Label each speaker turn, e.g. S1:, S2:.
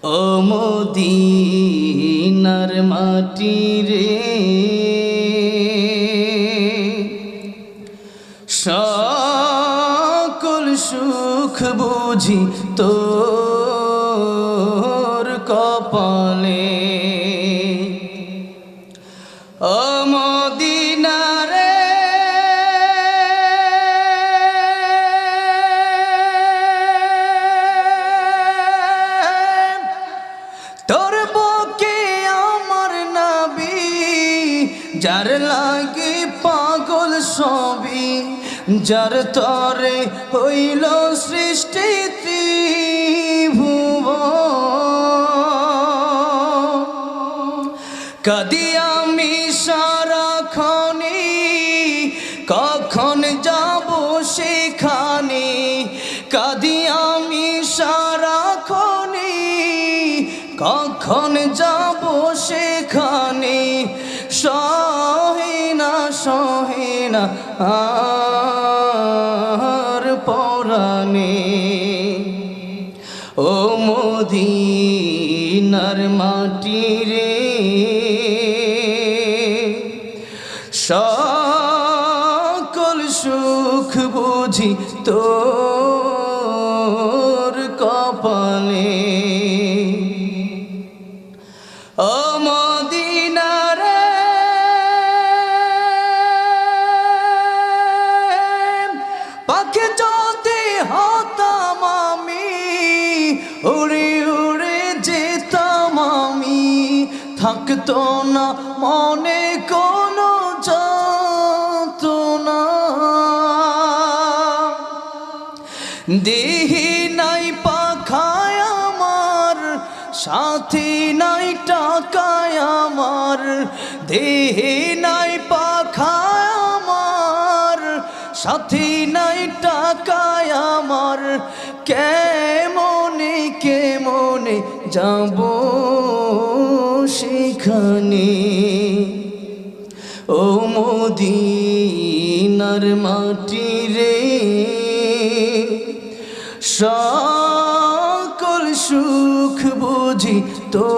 S1: ও মদিনার মাটি রে, সকল সুখ বুঝি তোর কপালে। ও মদিনা রে, তোর বুকে আমার নবী, যার লাগে পাগল সবই, যার তরে হইল সৃষ্টি ত্রিভুবন। কাঁদি আমি সারাক্ষণে, কখন যাব সেখানে। কাঁদি আমি সারাক্ষণে, কখন যাব সেখানে। সহে না আর পরাণে। ও মদিনার মাটি রে, সকল সুখ বুঝি তোর কপালে। ও মদিনা রে, পাখি যদি হতাম আমি, উড়ে উড়ে যেতাম আমি। থাকতো না মনে কোনো যন্ত্রণা। দেহি নাই পাখায় আমার, সাথী নাই টাকায় আমার। দেহি নাই পাখায় আমার, সাথী নাই টাকায় আমার। কেমনে কেমনে যাব সেখানে। ও মদিনার মাটি রে, সকল সুখ বুঝি তো